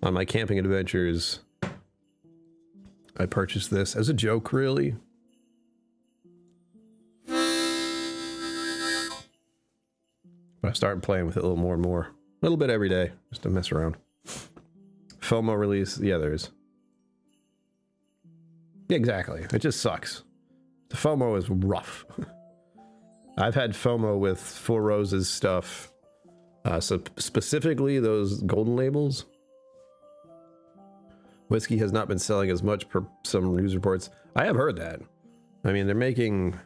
S1: on my camping adventures, I purchased this as a joke, really. But I started playing with it a little more and more. A little bit every day, just to mess around. FOMO release, yeah, there is. Yeah, exactly. It just sucks. The FOMO is rough. I've had FOMO with Four Roses stuff. So specifically those golden labels. Whiskey has not been selling as much per some news reports. I have heard that. I mean, they're making...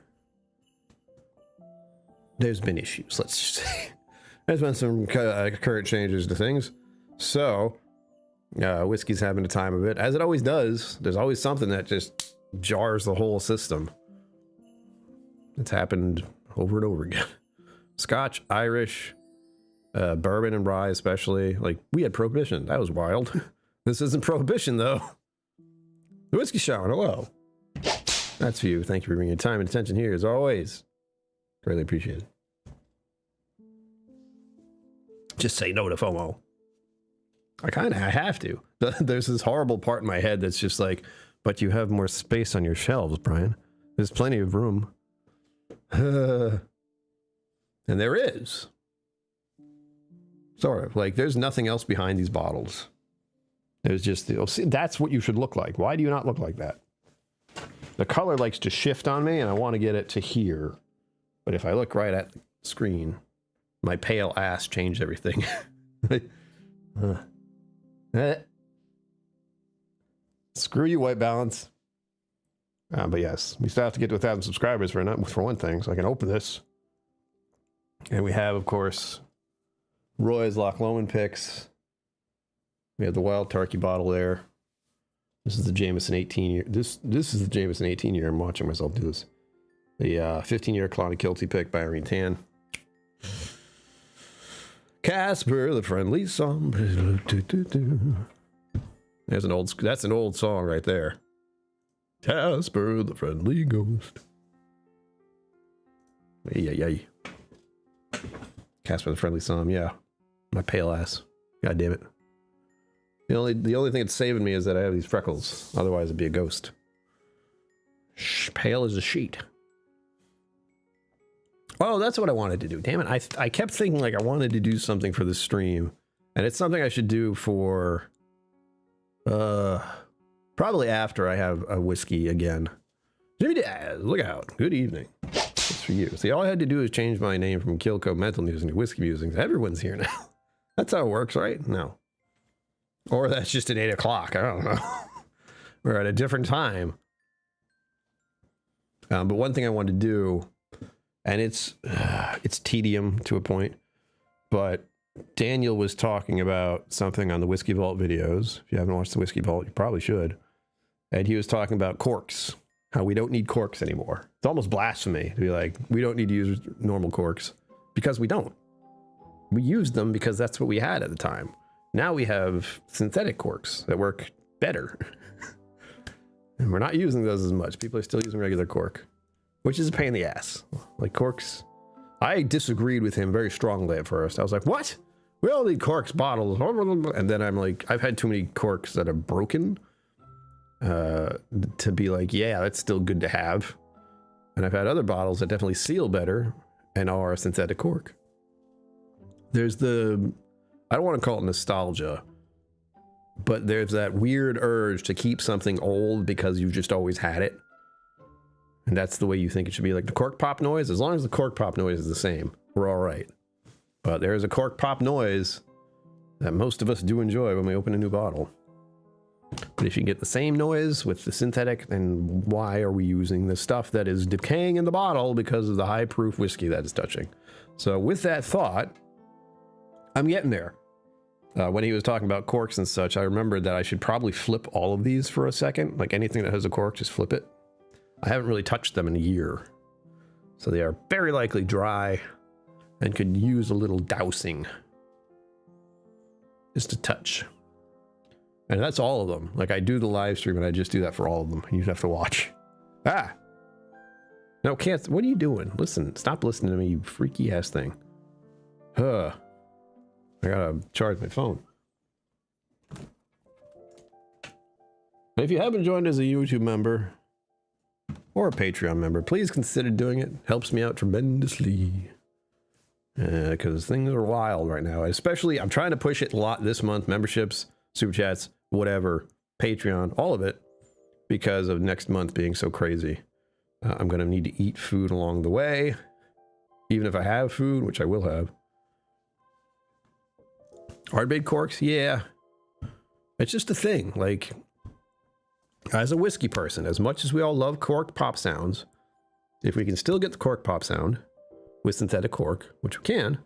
S1: There's been issues, let's just say. There's been some current changes to things. So, whiskey's having a time of it. As it always does, there's always something that just jars the whole system. It's happened over and over again. Scotch, Irish, bourbon and rye especially. Like, we had Prohibition. That was wild. This isn't Prohibition, though. The Whiskey Shower, hello. That's for you. Thank you for bringing your time and attention here, as always. Greatly appreciated. Just say no to FOMO. I have to. There's this horrible part in my head that's just like, but you have more space on your shelves, Brian. There's plenty of room. And there is. Sort of. Like, there's nothing else behind these bottles. There's just, see, that's what you should look like. Why do you not look like that? The color likes to shift on me, and I want to get it to here. But if I look right at the screen, my pale ass changed everything. Screw you, white balance. But yes, we still have to get to 1,000 subscribers for one thing, so I can open this. And we have, of course, Roy's Loch Lomond picks. We have the Wild Turkey bottle there. This is the Jameson 18 year. This is the Jameson 18 year. I'm watching myself do this. The 15-year Clonakilty pick by Irene Tan. Casper, the friendly song. That's an old song right there. Casper, the friendly ghost. Yay. Casper, the friendly song. Yeah, my pale ass. God damn it. The only thing that's saving me is that I have these freckles. Otherwise, it'd be a ghost. Pale as a sheet. Oh, that's what I wanted to do. Damn it. I kept thinking like I wanted to do something for this stream. And it's something I should do for... probably after I have a whiskey again. Jimmy Daz, look out. Good evening. It's for you. See, all I had to do is change my name from KillCo Mental Musings to Whiskey Musings. Everyone's here now. That's how it works, right? No. Or that's just at 8 o'clock. I don't know. We're at a different time. But one thing I wanted to do, and it's tedium to a point, but Daniel was talking about something on the Whiskey Vault videos. If you haven't watched the Whiskey Vault, you probably should. And he was talking about corks, how we don't need corks anymore. It's almost blasphemy to be like, we don't need to use normal corks, because we don't. We used them because that's what we had at the time. Now we have synthetic corks that work better. And we're not using those as much. People are still using regular cork, which is a pain in the ass. Like corks, I disagreed with him very strongly at first. I was like, what? We all need corks, bottles. And then I'm like, I've had too many corks that are broken to be like, yeah, that's still good to have. And I've had other bottles that definitely seal better and are a synthetic cork. There's the, I don't want to call it nostalgia, but there's that weird urge to keep something old because you've just always had it. And that's the way you think it should be. Like the cork pop noise, as long as the cork pop noise is the same, we're all right. But there's a cork pop noise that most of us do enjoy when we open a new bottle. But if you get the same noise with the synthetic, then why are we using the stuff that is decaying in the bottle because of the high proof whiskey that is touching? So with that thought, I'm getting there. When he was talking about corks and such, I remembered that I should probably flip all of these for a second. Like anything that has a cork, just flip it. I haven't really touched them in a year. So they are very likely dry and could use a little dousing. Just a touch. And that's all of them. Like I do the live stream and I just do that for all of them. You just have to watch. Ah! No, can't. What are you doing? Listen, stop listening to me, you freaky ass thing. Huh. I gotta charge my phone. If you haven't joined as a YouTube member or a Patreon member, please consider doing it. Helps me out tremendously. Because things are wild right now. Especially, I'm trying to push it a lot this month. Memberships, super chats, whatever, Patreon, all of it. Because of next month being so crazy. I'm going to need to eat food along the way. Even if I have food, which I will have. Hard-baked corks? Yeah. It's just a thing. Like, as a whiskey person, as much as we all love cork pop sounds, if we can still get the cork pop sound with synthetic cork, which we can,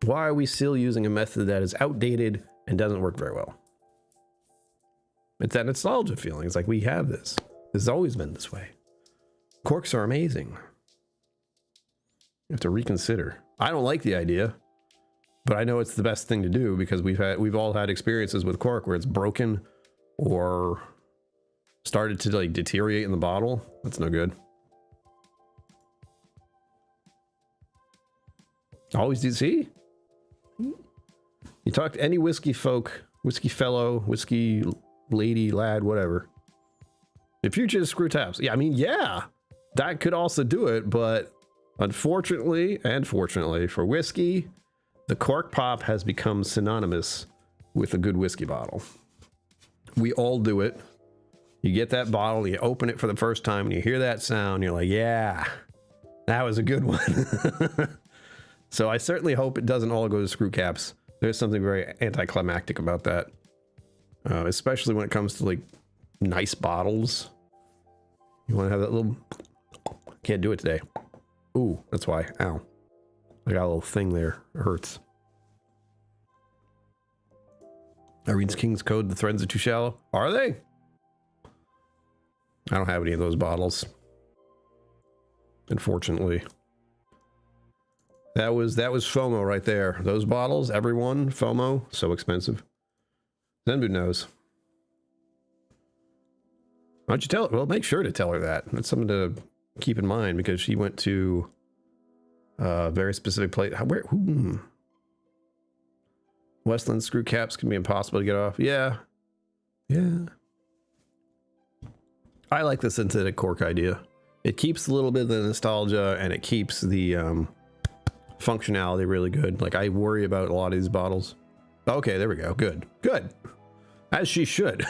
S1: why are we still using a method that is outdated and doesn't work very well? It's that nostalgia feeling. It's like, we have this. This has always been this way. Corks are amazing. You have to reconsider. I don't like the idea, but I know it's the best thing to do because we've all had experiences with cork where it's broken or started to like deteriorate in the bottle. That's no good. Always do. See, you talk to any whiskey folk, whiskey fellow, whiskey lady, lad, whatever. The future is screw taps. Yeah, I mean, yeah, that could also do it, but unfortunately and fortunately for whiskey, the cork pop has become synonymous with a good whiskey bottle. We all do it. You get that bottle, you open it for the first time, and you hear that sound, you're like, yeah, that was a good one. So I certainly hope it doesn't all go to screw caps. There's something very anticlimactic about that. Especially when it comes to like nice bottles. You want to have that little... Can't do it today. Ooh, that's why. Ow. I got a little thing there. It hurts. Irene's King's Code, the threads are too shallow. Are they? I don't have any of those bottles. Unfortunately. That was FOMO right there. Those bottles, everyone, FOMO, so expensive. Zenbu knows. Why don't you tell her? Well, make sure to tell her that. That's something to keep in mind because she went to a very specific place. Where? Westland screw caps can be impossible to get off. Yeah. Yeah. I like the synthetic cork idea. It keeps a little bit of the nostalgia and it keeps the functionality really good. Like I worry about a lot of these bottles. Okay, there we go. Good. Good. As she should.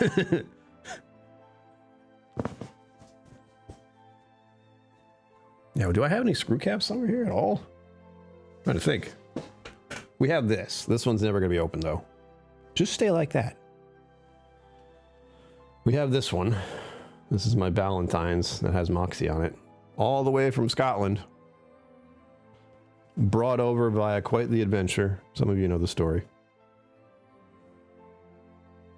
S1: Now, do I have any screw caps over here at all? I'm trying to think. We have this. This one's never going to be open, though. Just stay like that. We have this one. This is my Ballantine's that has Moxie on it. All the way from Scotland. Brought over via quite the adventure. Some of you know the story.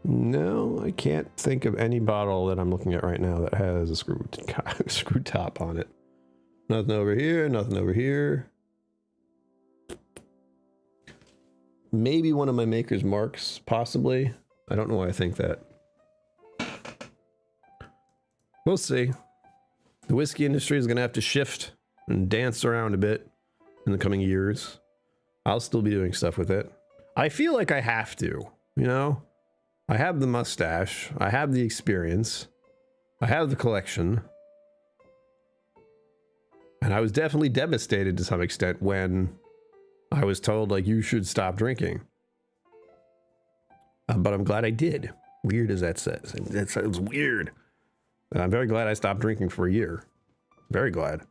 S1: No, I can't think of any bottle that I'm looking at right now that has a screw top on it. Nothing over here, nothing over here. Maybe one of my Maker's Marks, possibly. I don't know why I think that. We'll see. The whiskey industry is going to have to shift and dance around a bit in the coming years. I'll still be doing stuff with it. I feel like I have to, you know? I have the mustache. I have the experience. I have the collection. And I was definitely devastated to some extent when I was told, like, you should stop drinking. But I'm glad I did. Weird as that says. That sounds weird. And I'm very glad I stopped drinking for a year. Very glad.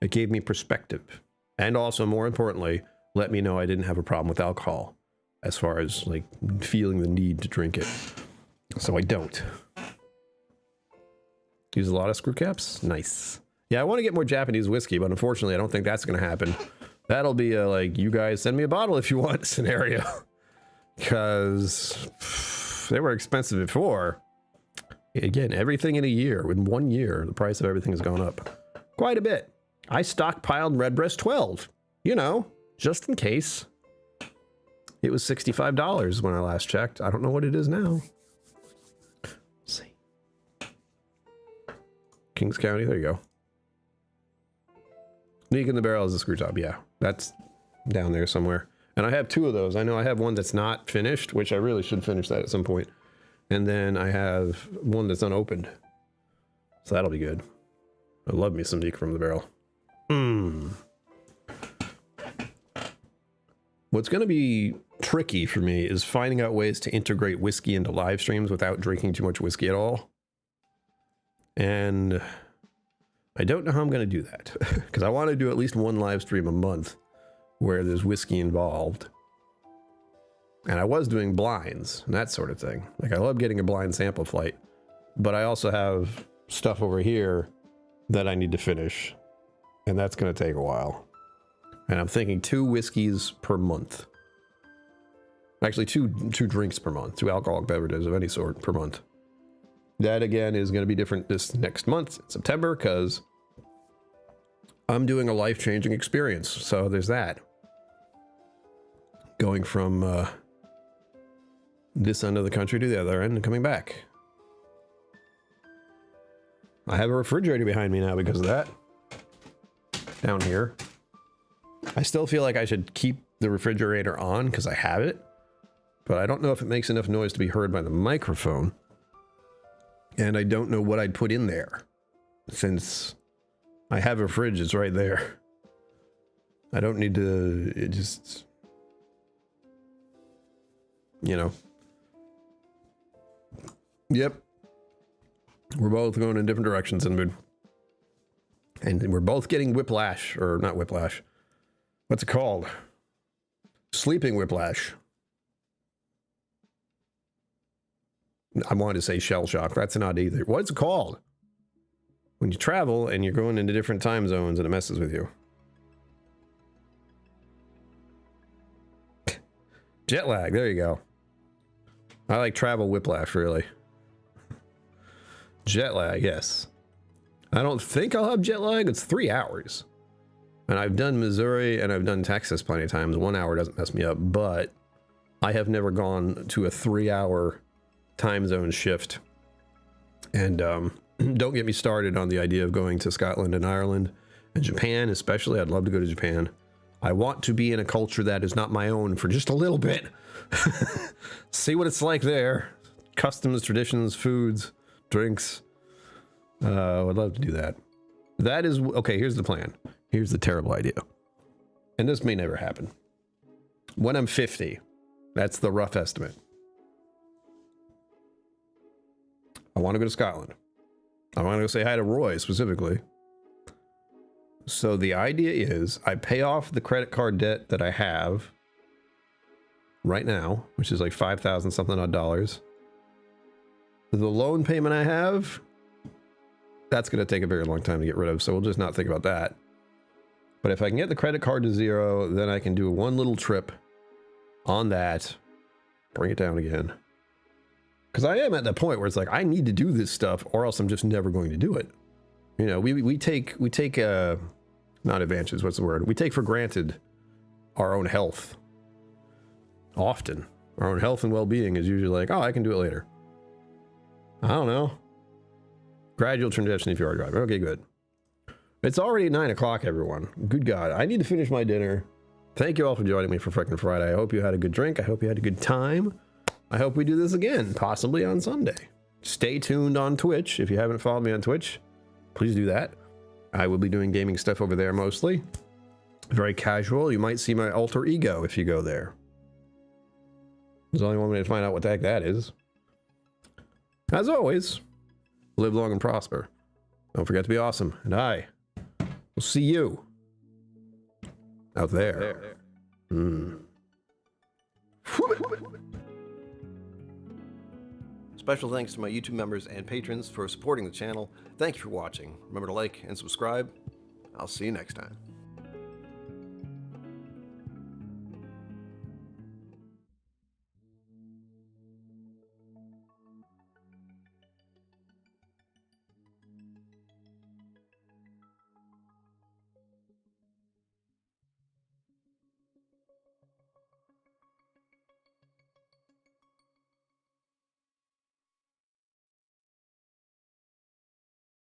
S1: It gave me perspective. And also, more importantly, let me know I didn't have a problem with alcohol as far as like feeling the need to drink it. So I don't. Use a lot of screw caps? Nice. Yeah, I want to get more Japanese whiskey, but unfortunately I don't think that's going to happen. That'll be a, like, you guys send me a bottle if you want scenario. Because they were expensive before. Again, everything in a year, in 1 year, the price of everything has gone up quite a bit. I stockpiled Redbreast 12, you know, just in case. It was $65 when I last checked. I don't know what it is now. Let's see. Kings County, there you go. Neek in the Barrel is the screw top, yeah. That's down there somewhere. And I have 2 of those. I know I have one that's not finished, which I really should finish that at some point. And then I have one that's unopened. So that'll be good. I love me some Neek from the Barrel. What's going to be tricky for me is finding out ways to integrate whiskey into live streams without drinking too much whiskey at all. And I don't know how I'm going to do that. Because I want to do at least one live stream a month where there's whiskey involved. And I was doing blinds and that sort of thing. Like, I love getting a blind sample flight. But I also have stuff over here that I need to finish. And that's going to take a while. And I'm thinking 2 whiskeys per month. Actually, two drinks per month. 2 alcoholic beverages of any sort per month. That, again, is going to be different this next month, September, because I'm doing a life-changing experience. So there's that. Going from this end of the country to the other end and coming back. I have a refrigerator behind me now because of that. Down here. I still feel like I should keep the refrigerator on because I have it. But I don't know if it makes enough noise to be heard by the microphone. And I don't know what I'd put in there. Since I have a fridge, it's right there. I don't need to... It just... You know. Yep. We're both going in different directions in mood. And we're both getting whiplash. Or not whiplash. What's it called? Sleeping whiplash. I wanted to say shell shock. That's not either. What's it called? When you travel and you're going into different time zones and it messes with you. Jet lag. There you go. I like travel whiplash, really. Jet lag, yes. I don't think I'll have jet lag. It's 3 hours. And I've done Missouri and I've done Texas plenty of times. 1 hour doesn't mess me up, but I have never gone to a 3-hour time zone shift. And don't get me started on the idea of going to Scotland and Ireland and Japan, especially. I'd love to go to Japan. I want to be in a culture that is not my own for just a little bit. See what it's like there. Customs, traditions, foods, drinks. I'd love to do that. That is, okay, here's the plan. Here's the terrible idea. And this may never happen. When I'm 50, that's the rough estimate. I want to go to Scotland. I want to go say hi to Roy specifically. So the idea is I pay off the credit card debt that I have right now, which is like 5,000 something odd dollars. The loan payment I have, that's going to take a very long time to get rid of. So we'll just not think about that. But if I can get the credit card to 0, then I can do one little trip on that, bring it down again. Because I am at the point where it's like, I need to do this stuff or else I'm just never going to do it. You know, we take not advances, what's the word? We take for granted our own health. Often. Our own health and well-being is usually like, oh, I can do it later. I don't know. Gradual transition if you are driving. Okay, good. It's already 9 o'clock, everyone. Good God. I need to finish my dinner. Thank you all for joining me for Frickin' Friday. I hope you had a good drink. I hope you had a good time. I hope we do this again, possibly on Sunday. Stay tuned on Twitch. If you haven't followed me on Twitch, please do that. I will be doing gaming stuff over there mostly. Very casual. You might see my alter ego if you go there. There's only one way to find out what the heck that is. As always, live long and prosper. Don't forget to be awesome. And I We'll see you out there. Special thanks to my YouTube members and patrons for supporting the channel. Thank you for watching. Remember to like and subscribe. I'll see you next time.